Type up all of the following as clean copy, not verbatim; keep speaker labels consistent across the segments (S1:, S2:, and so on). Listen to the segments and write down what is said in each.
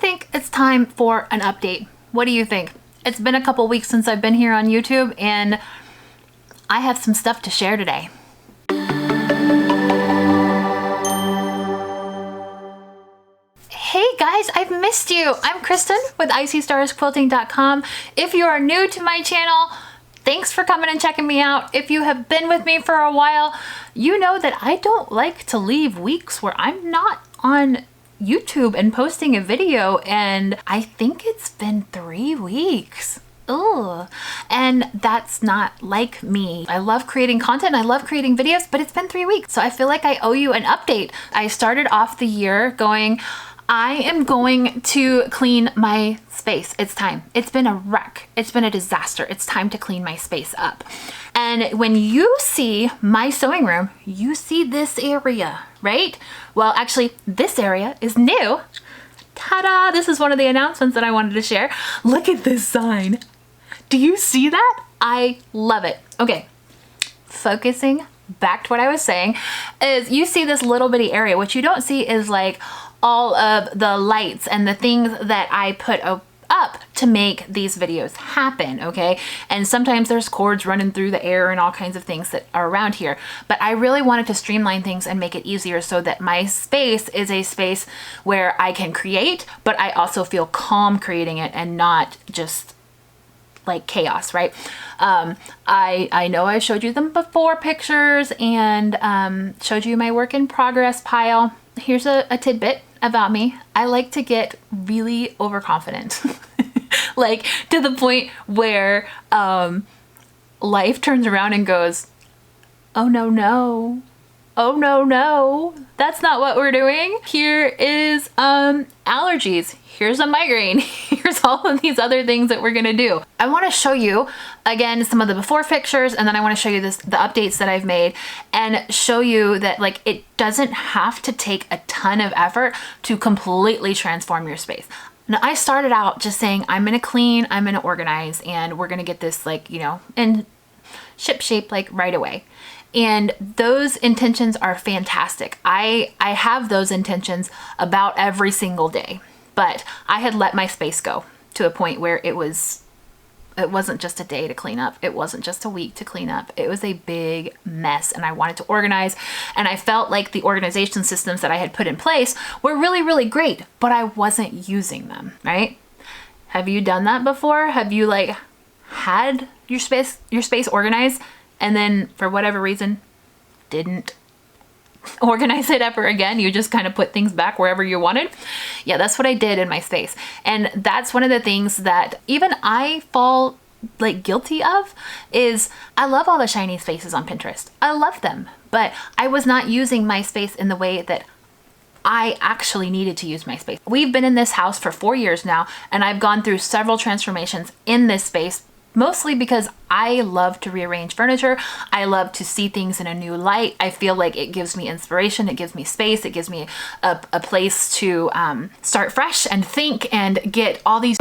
S1: think it's time for an update. What do you think? It's been a couple weeks since I've been here on YouTube, and I have some stuff to share today. Hey guys, I've missed you. I'm Kristen with icystarsquilting.com. If you are new to my channel, thanks for coming and checking me out. If you have been with me for a while, you know that I don't like to leave weeks where I'm not on YouTube and posting a video, and I think it's been 3 weeks. Ugh. And that's not like me. I love creating content, I love creating videos, but it's been 3 weeks. So I feel like I owe you an update. I started off the year going, I am going to clean my space. It's time. It's been a wreck. It's been a disaster. It's time to clean my space up. And when you see my sewing room, you see this area, right? Well, actually, this area is new. Ta-da! This is one of the announcements that I wanted to share. Look at this sign. Do you see that? I love it. Okay, focusing back to what I was saying is you see this little bitty area. What you don't see is like all of the lights and the things that I put up to make these videos happen, okay? And sometimes there's cords running through the air and all kinds of things that are around here. But I really wanted to streamline things and make it easier so that my space is a space where I can create, but I also feel calm creating it and not just like chaos, right? I know I showed you them before pictures and showed you my work in progress pile. Here's a tidbit about me. I like to get really overconfident. Like to the point where life turns around and goes, oh no, oh no, that's not what we're doing. Here is allergies. Here's a migraine. Here's all of these other things that we're gonna do. I wanna show you, again, some of the before pictures, and then I wanna show you the updates that I've made and show you that like it doesn't have to take a ton of effort to completely transform your space. Now, I started out just saying, I'm gonna clean, I'm gonna organize, and we're gonna get this like, you know, in ship shape like right away. And those intentions are fantastic. I have those intentions about every single day, but I had let my space go to a point where it wasn't just a day to clean up. It wasn't just a week to clean up. It was a big mess, and I wanted to organize, and I felt like the organization systems that I had put in place were really, really great, but I wasn't using them, right? Have you done that before? Have you like had your space organized and then for whatever reason didn't organize it ever again? You just kind of put things back wherever you wanted. Yeah, that's what I did in my space. And that's one of the things that even I fall like guilty of is I love all the shiny spaces on Pinterest. I love them, but I was not using my space in the way that I actually needed to use my space. We've been in this house for 4 years now, and I've gone through several transformations in this space, mostly because I love to rearrange furniture. I love to see things in a new light. I feel like it gives me inspiration. It gives me space. It gives me a place to start fresh and think and get all these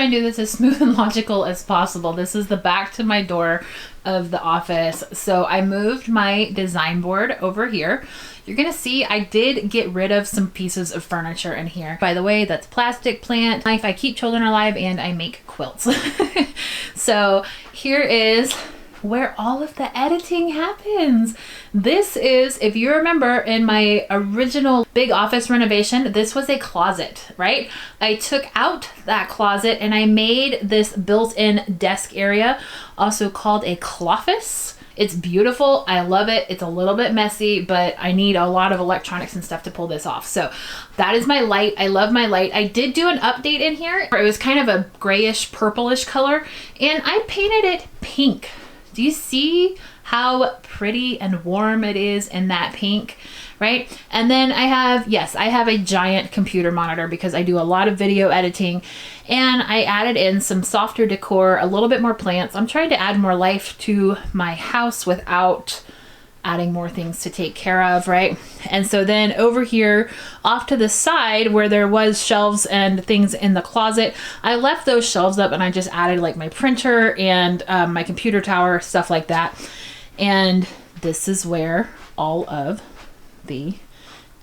S1: and do this as smooth and logical as possible. This is the back to my door of the office. So I moved my design board over here. You're gonna see I did get rid of some pieces of furniture in here. By the way, that's plastic plant, knife, I keep children alive, and I make quilts. So here is where all of the editing happens. This is, if you remember in my original big office renovation, this was a closet, right? I took out that closet and I made this built-in desk area, also called a cloffice. It's beautiful. I love it. It's a little bit messy, but I need a lot of electronics and stuff to pull this off. So that is my light. I love my light. I did do an update in here. It was kind of a grayish purplish color and I painted it pink. Do you see how pretty and warm it is in that pink, right? And then I have a giant computer monitor because I do a lot of video editing, and I added in some softer decor, a little bit more plants. I'm trying to add more life to my house without adding more things to take care of, right? And so then over here off to the side where there was shelves and things in the closet, I left those shelves up and I just added like my printer and my computer tower, stuff like that. And this is where all of the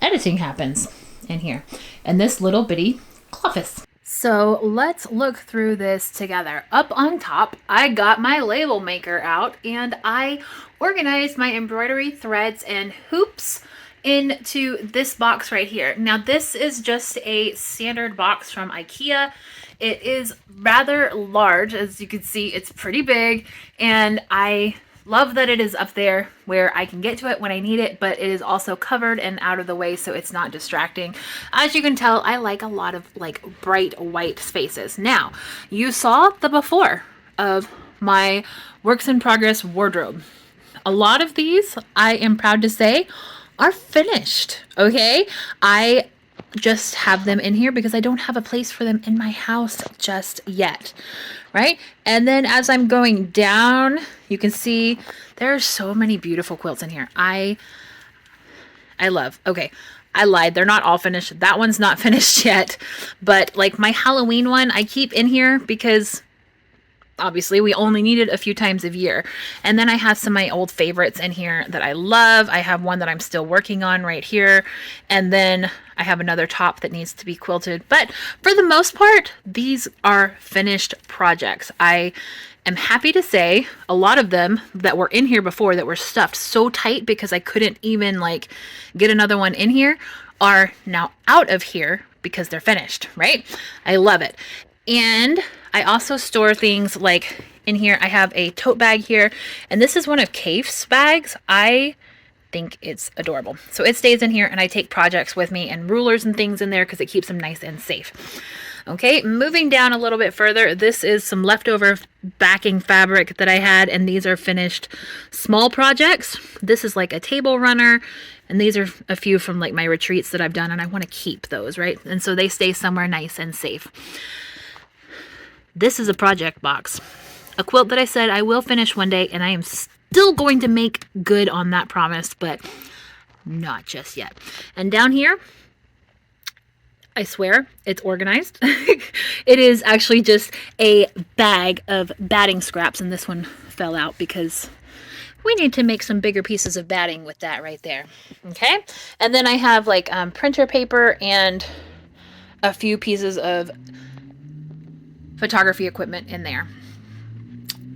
S1: editing happens in here, in this little bitty cloffice. So let's look through this together. Up on top, I got my label maker out and I organized my embroidery threads and hoops into this box right here. Now this is just a standard box from IKEA. It is rather large. As you can see, it's pretty big, and I love that it is up there where I can get to it when I need it, but it is also covered and out of the way so it's not distracting. As you can tell, I like a lot of like bright white spaces. Now, you saw the before of my works in progress wardrobe. A lot of these, I am proud to say, are finished, okay? I just have them in here because I don't have a place for them in my house just yet, right? And then as I'm going down, you can see there are so many beautiful quilts in here. I love. Okay, I lied. They're not all finished. That one's not finished yet, but like my Halloween one, I keep in here because obviously we only need it a few times a year. And then I have some of my old favorites in here that I love. I have one that I'm still working on right here. And then I have another top that needs to be quilted. But for the most part, these are finished projects. I am happy to say a lot of them that were in here before that were stuffed so tight because I couldn't even like get another one in here are now out of here because they're finished, right? I love it. And I also store things like in here. I have a tote bag here, and this is one of Kafe's bags. I think it's adorable. So it stays in here, and I take projects with me and rulers and things in there because it keeps them nice and safe. Okay, moving down a little bit further, this is some leftover backing fabric that I had, and these are finished small projects. This is like a table runner, and these are a few from like my retreats that I've done, and I want to keep those, right? And so they stay somewhere nice and safe. This is a project box, a quilt that I said I will finish one day, and I am still going to make good on that promise, but not just yet. And down here, I swear it's organized. It is actually just a bag of batting scraps, and this one fell out because we need to make some bigger pieces of batting with that right there. Okay, and then I have like printer paper and a few pieces of photography equipment in there.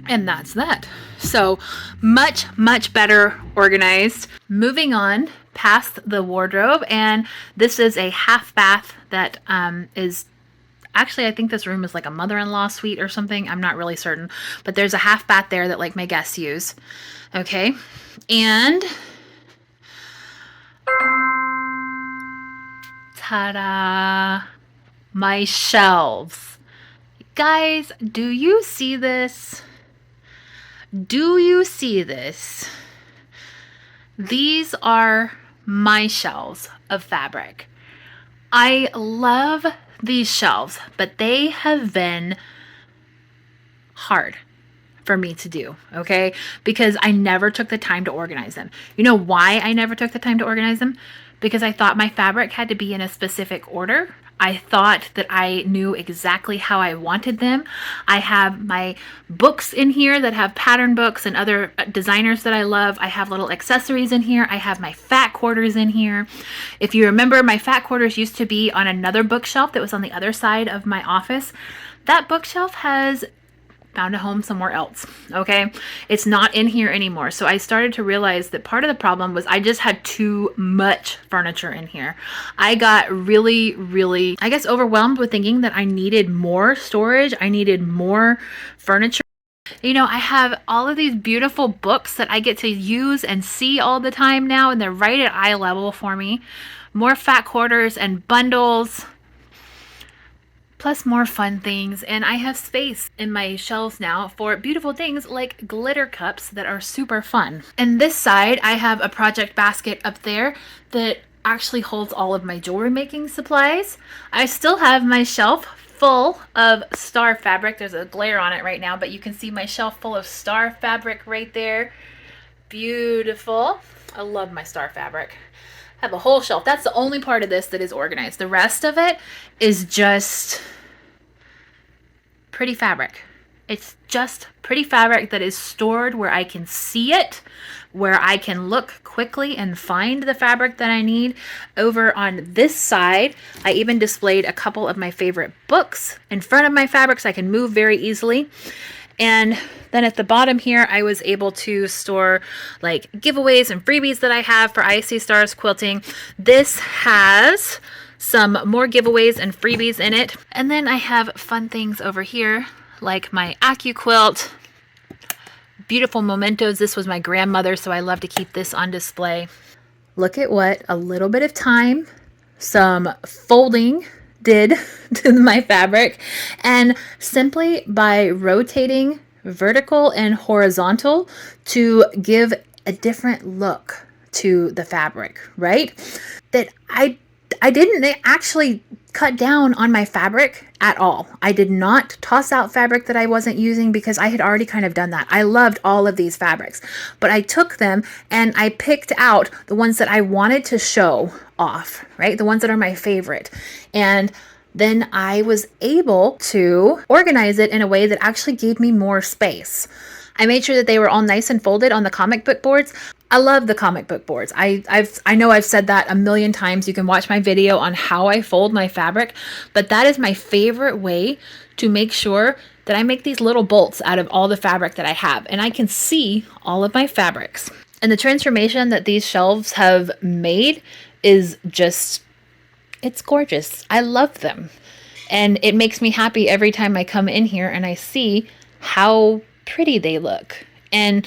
S1: And that's that. So much, much better organized. Moving on past the wardrobe, and this is a half bath that is actually, I think this room is like a mother-in-law suite or something. I'm not really certain, but there's a half bath there that like my guests use. Okay. And ta-da, my shelves. Guys, do you see this? Do you see this? These are my shelves of fabric. I love these shelves, but they have been hard for me to do, okay? Because I never took the time to organize them. You know why I never took the time to organize them? Because I thought my fabric had to be in a specific order. I thought that I knew exactly how I wanted them. I have my books in here that have pattern books and other designers that I love. I have little accessories in here. I have my fat quarters in here. If you remember, my fat quarters used to be on another bookshelf that was on the other side of my office. That bookshelf has found a home somewhere else. Okay, it's not in here anymore. So I started to realize that part of the problem was I just had too much furniture in here. I got really, I guess, overwhelmed with thinking that I needed more storage. I needed more furniture. You know, I have all of these beautiful books that I get to use and see all the time now, and they're right at eye level for me. More fat quarters and bundles, plus more fun things, and I have space in my shelves now for beautiful things like glitter cups that are super fun. And this side, I have a project basket up there that actually holds all of my jewelry making supplies. I still have my shelf full of star fabric. There's a glare on it right now, but you can see my shelf full of star fabric right there. Beautiful. I love my star fabric. I have a whole shelf. That's the only part of this that is organized. The rest of it is just pretty fabric. It's just pretty fabric that is stored where I can see it, where I can look quickly and find the fabric that I need. Over on this side, I even displayed a couple of my favorite books in front of my fabrics. I can move very easily. And then at the bottom here, I was able to store like giveaways and freebies that I have for IC Stars Quilting. This has some more giveaways and freebies in it. And then I have fun things over here, like my AccuQuilt, beautiful mementos. This was my grandmother, so I love to keep this on display. Look at what a little bit of time, some folding did to my fabric, and simply by rotating vertical and horizontal to give a different look to the fabric, right? That I didn't actually cut down on my fabric at all. I did not toss out fabric that I wasn't using because I had already kind of done that. I loved all of these fabrics, but I took them and I picked out the ones that I wanted to show off, right? The ones that are my favorite. And then I was able to organize it in a way that actually gave me more space. I made sure that they were all nice and folded on the comic book boards. I love the comic book boards. I know I've said that a million times. You can watch my video on how I fold my fabric, but that is my favorite way to make sure that I make these little bolts out of all the fabric that I have, and I can see all of my fabrics. And the transformation that these shelves have made is just, it's gorgeous. I love them. And it makes me happy every time I come in here and I see how pretty they look. And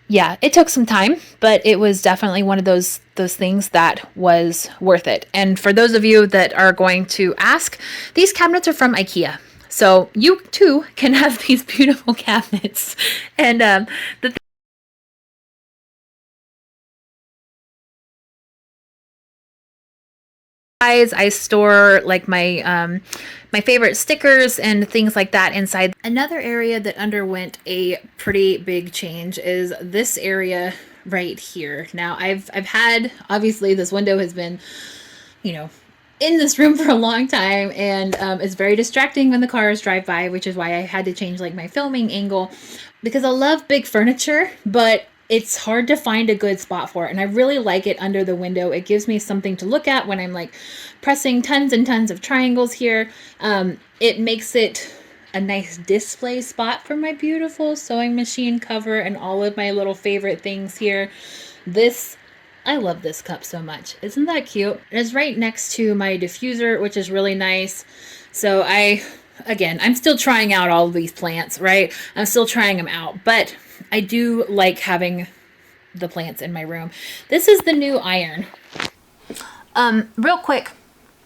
S1: yeah, it took some time, but it was definitely one of those things that was worth it. And for those of you that are going to ask, these cabinets are from IKEA. So you too can have these beautiful cabinets. And the I store like my my favorite stickers and things like that inside. Another area that underwent a pretty big change is this area right here. Now I've had, obviously this window has been, you know, in this room for a long time, and it's very distracting when the cars drive by, which is why I had to change like my filming angle, because I love big furniture, but it's hard to find a good spot for it. And I really like it under the window. It gives me something to look at when I'm like pressing tons and tons of triangles here. It makes it a nice display spot for my beautiful sewing machine cover and all of my little favorite things here. I love this cup so much. Isn't that cute? It's right next to my diffuser, which is really nice. So again, I'm still trying out all of these plants, right? I'm still trying them out, but I do like having the plants in my room. This is the new iron. Real quick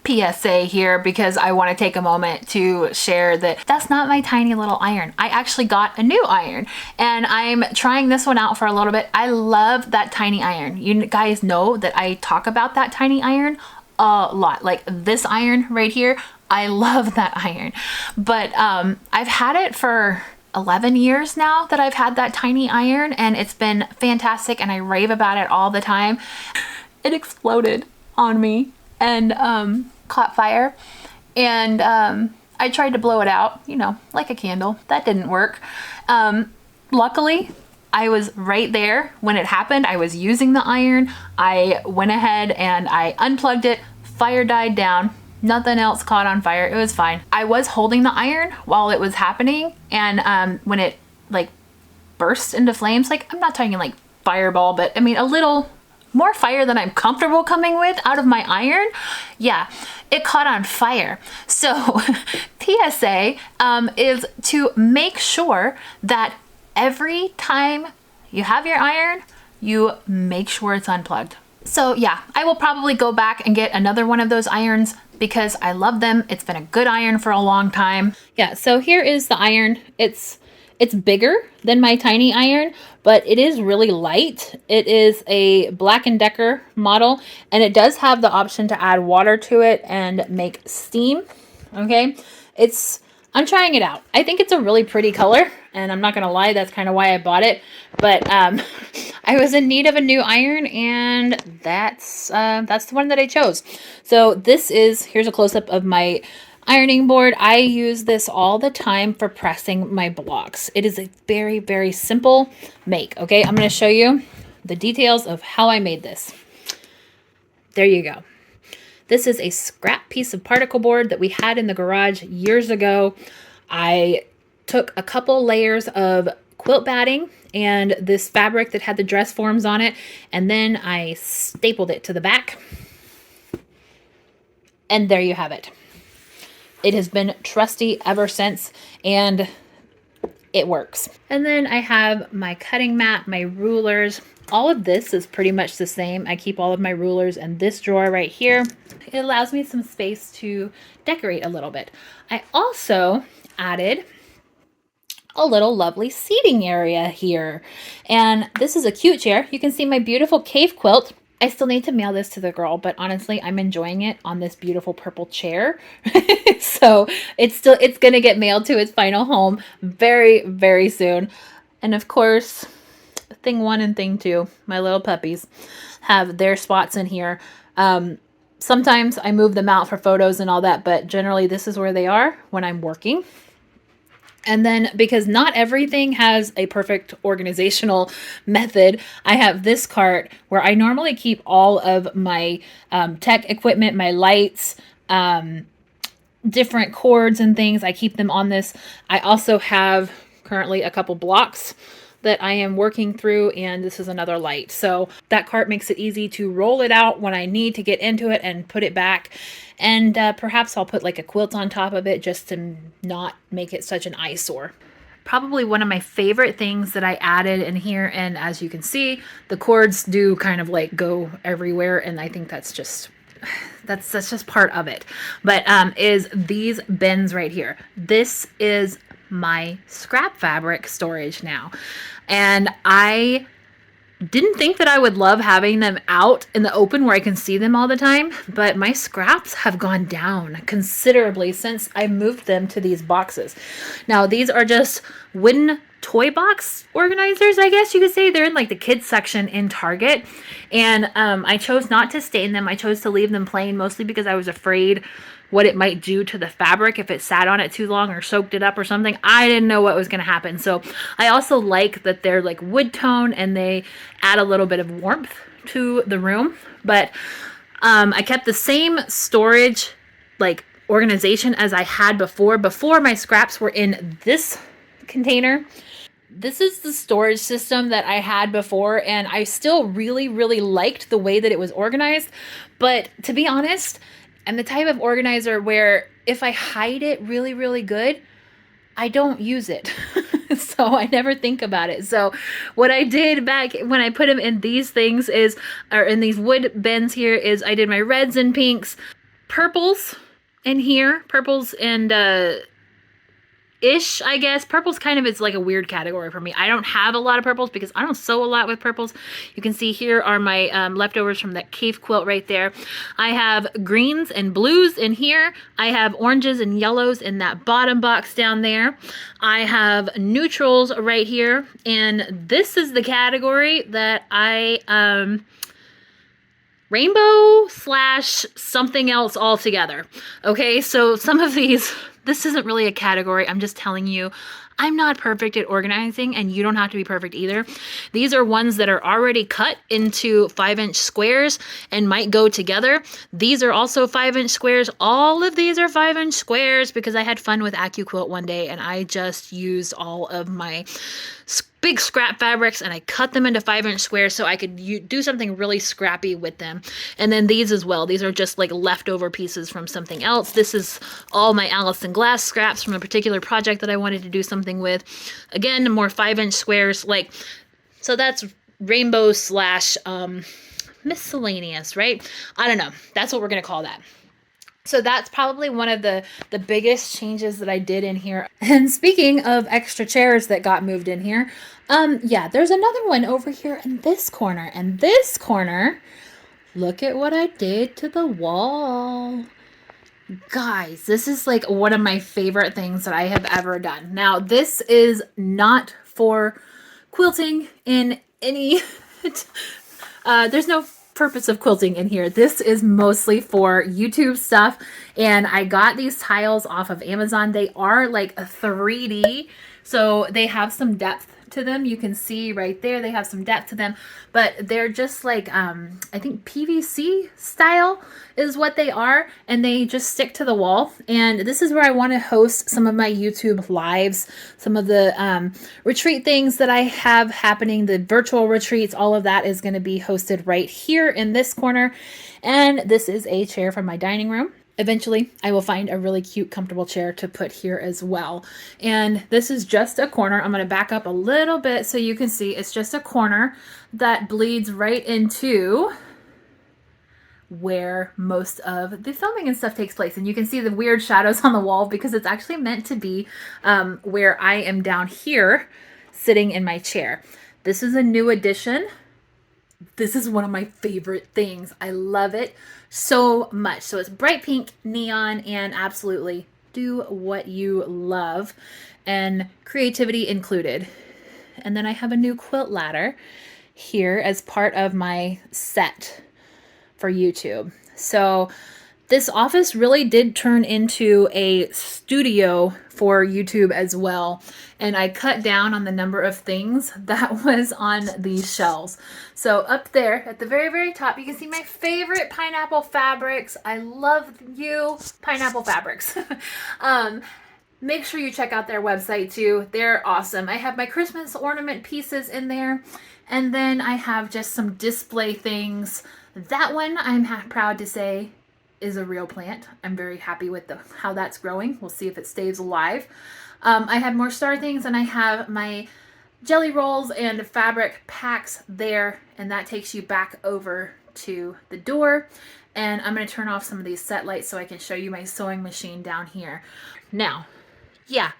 S1: PSA here, because I want to take a moment to share that that's not my tiny little iron. I actually got a new iron and I'm trying this one out for a little bit. I love that tiny iron. You guys know that I talk about that tiny iron a lot. Like this iron right here, I love that iron. But I've had it for 11 years now that I've had that tiny iron, and it's been fantastic and I rave about it all the time. It exploded on me and caught fire, and I tried to blow it out, you know, like a candle. That didn't work. Luckily, I was right there when it happened. I was using the iron. I went ahead and I unplugged it. Fire died down. Nothing else caught on fire. It was fine. I was holding the iron while it was happening, and when it like burst into flames, like I'm not talking like fireball, but I mean a little more fire than I'm comfortable coming with out of my iron. Yeah, it caught on fire. So PSA is to make sure that every time you have your iron, you make sure it's unplugged. So yeah, I will probably go back and get another one of those irons because I love them. It's been a good iron for a long time. Yeah, so here is the iron. It's bigger than my tiny iron, but it is really light. It is a Black & Decker model, and it does have the option to add water to it and make steam. Okay, I'm trying it out. I think it's a really pretty color, and I'm not gonna lie, that's kind of why I bought it. But I was in need of a new iron, and that's the one that I chose. So here's a close-up of my ironing board. I use this all the time for pressing my blocks. It is a very, very simple make. Okay, I'm going to show you the details of how I made this. There you go. This is a scrap piece of particle board that we had in the garage years ago. I took a couple layers of quilt batting and this fabric that had the dress forms on it, and then I stapled it to the back. And there you have it. It has been trusty ever since, and it works. And then I have my cutting mat, my rulers. All of this is pretty much the same. I keep all of my rulers in this drawer right here. It allows me some space to decorate a little bit. I also added a little lovely seating area here. And this is a cute chair. You can see my beautiful cave quilt. I still need to mail this to the girl, but honestly, I'm enjoying it on this beautiful purple chair. So it's going to get mailed to its final home very, very soon. And of course, thing 1 and thing 2, my little puppies, have their spots in here. Sometimes I move them out for photos and all that, but generally this is where they are when I'm working. And then, because not everything has a perfect organizational method, I have this cart where I normally keep all of my tech equipment, my lights, different cords and things. I keep them on this. I also have currently a couple blocks that I am working through, and this is another light. So that cart makes it easy to roll it out when I need to get into it and put it back. And perhaps I'll put like a quilt on top of it just to not make it such an eyesore. Probably one of my favorite things that I added in here, and as you can see, the cords do kind of like go everywhere, and I think that's just part of it. But is these bins right here. This is my scrap fabric storage now. And I didn't think that I would love having them out in the open where I can see them all the time, but my scraps have gone down considerably since I moved them to these boxes. Now, these are just wooden toy box organizers, I guess you could say. They're in like the kids section in Target, and I chose not to stain them. I chose to leave them plain, mostly because I was afraid what it might do to the fabric if it sat on it too long or soaked it up or something. I didn't know what was going to happen. So I also like that they're like wood tone and they add a little bit of warmth to the room. But I kept the same storage like organization as I had before. Before, my scraps were in this container. This is the storage system that I had before, and I still really, really liked the way that it was organized. But to be honest, I'm the type of organizer where if I hide it really, really good, I don't use it. So I never think about it. So what I did back when I put them in these things or in these wood bins here, is I did my reds and pinks, purples in here, purples and ish, I guess. Purples kind of is like a weird category for me. I don't have a lot of purples because I don't sew a lot with purples. You can see here are my leftovers from that cave quilt right there. I have greens and blues in here. I have oranges and yellows in that bottom box down there. I have neutrals right here. And this is the category that I rainbow / something else altogether. Okay, so some of these this isn't really a category. I'm just telling you, I'm not perfect at organizing, and you don't have to be perfect either. These are ones that are already cut into 5-inch squares and might go together. These are also 5-inch squares. All of these are 5-inch squares because I had fun with AccuQuilt one day and I just used all of my big scrap fabrics and I cut them into 5-inch squares so I could do something really scrappy with them. And then these as well. These are just like leftover pieces from something else. This is all my Allison Glass scraps from a particular project that I wanted to do something with. Again, more 5-inch squares. Like, so that's rainbow slash miscellaneous, right? I don't know. That's what we're going to call that. So that's probably one of the biggest changes that I did in here. And speaking of extra chairs that got moved in here, yeah, there's another one over here in this corner. And this corner, look at what I did to the wall. Guys, this is like one of my favorite things that I have ever done. Now, this is not for quilting in any, there's no purpose of quilting in here. This is mostly for YouTube stuff, and I got these tiles off of Amazon. They are like a 3D, so they have some depth to them. You can see right there they have some depth to them, but they're just like I think PVC style is what they are, and they just stick to the wall. And this is where I want to host some of my YouTube lives, some of the retreat things that I have happening, the virtual retreats. All of that is going to be hosted right here in this corner. And this is a chair from my dining room. Eventually, I will find a really cute, comfortable chair to put here as well. And this is just a corner. I'm going to back up a little bit so you can see it's just a corner that bleeds right into where most of the filming and stuff takes place. And you can see the weird shadows on the wall because it's actually meant to be where I am down here sitting in my chair. This is a new addition. This is one of my favorite things. I love it so much. So it's bright pink, neon, and absolutely do what you love, and creativity included. And then I have a new quilt ladder here as part of my set for YouTube. So this office really did turn into a studio for YouTube as well. And I cut down on the number of things that was on these shelves. So up there at the very, very top, you can see my favorite pineapple fabrics. I love you, pineapple fabrics. Make sure you check out their website too. They're awesome. I have my Christmas ornament pieces in there. And then I have just some display things. That one, I'm proud to say, is a real plant. I'm very happy with how that's growing. We'll see if it stays alive. I have more star things, and I have my jelly rolls and fabric packs there, and that takes you back over to the door. And I'm going to turn off some of these set lights so I can show you my sewing machine down here. Now, yeah,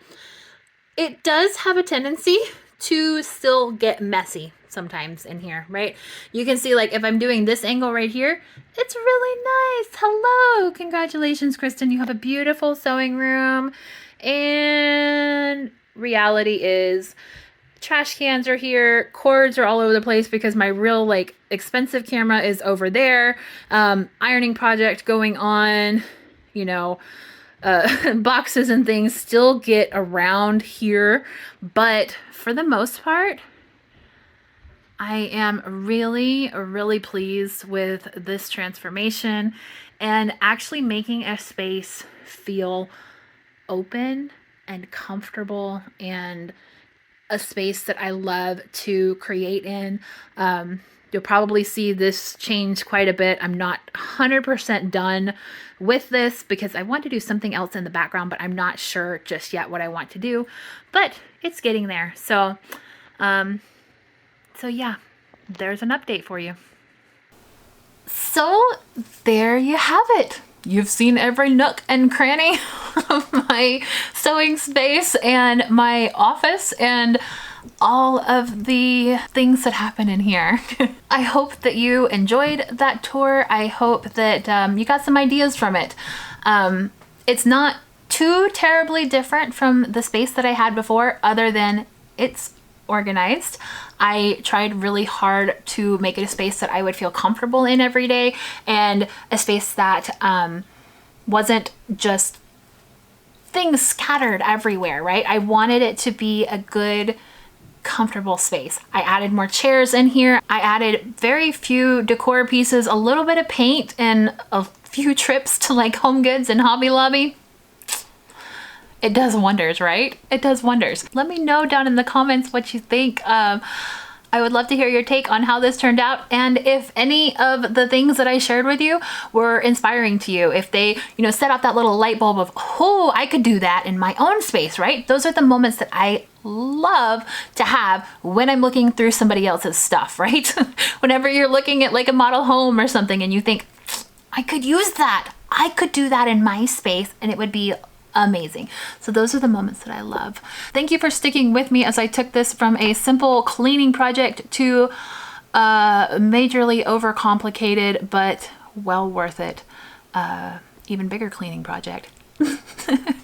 S1: it does have a tendency to still get messy sometimes in here, right? You can see, like, if I'm doing this angle right here, it's really nice. Hello, congratulations, Kristen. You have a beautiful sewing room. And reality is trash cans are here, cords are all over the place because my real like expensive camera is over there. Ironing project going on, you know, boxes and things still get around here, but for the most part, I am really, really pleased with this transformation and actually making a space feel open and comfortable and a space that I love to create in. You'll probably see this change quite a bit. I'm not 100% done with this because I want to do something else in the background, but I'm not sure just yet what I want to do, but it's getting there. So yeah, there's an update for you. So there you have it. You've seen every nook and cranny of my sewing space and my office and all of the things that happen in here. I hope that you enjoyed that tour. I hope that you got some ideas from it. It's not too terribly different from the space that I had before, other than it's organized. I tried really hard to make it a space that I would feel comfortable in every day, and a space that wasn't just things scattered everywhere, right? I wanted it to be a good, comfortable space. I added more chairs in here. I added very few decor pieces, a little bit of paint, and a few trips to like Home Goods and Hobby Lobby. It does wonders, right? It does wonders. Let me know down in the comments what you think. I would love to hear your take on how this turned out, and if any of the things that I shared with you were inspiring to you, if they, set off that little light bulb of, oh, I could do that in my own space, right? Those are the moments that I love to have when I'm looking through somebody else's stuff, right? Whenever you're looking at like a model home or something and you think, I could use that. I could do that in my space and it would be amazing. So those are the moments that I love. Thank you for sticking with me as I took this from a simple cleaning project to a majorly overcomplicated, but well worth it, even bigger cleaning project.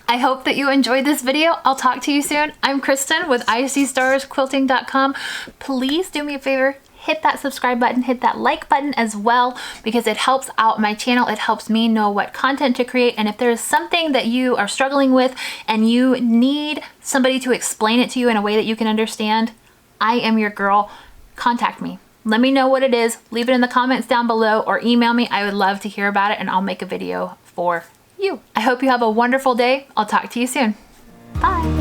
S1: I hope that you enjoyed this video. I'll talk to you soon. I'm Kristen with ICStarsQuilting.com. Please do me a favor, hit that subscribe button, hit that like button as well, because it helps out my channel. It helps me know what content to create. And if there's something that you are struggling with and you need somebody to explain it to you in a way that you can understand, I am your girl. Contact me. Let me know what it is. Leave it in the comments down below or email me. I would love to hear about it and I'll make a video for you. I hope you have a wonderful day. I'll talk to you soon. Bye.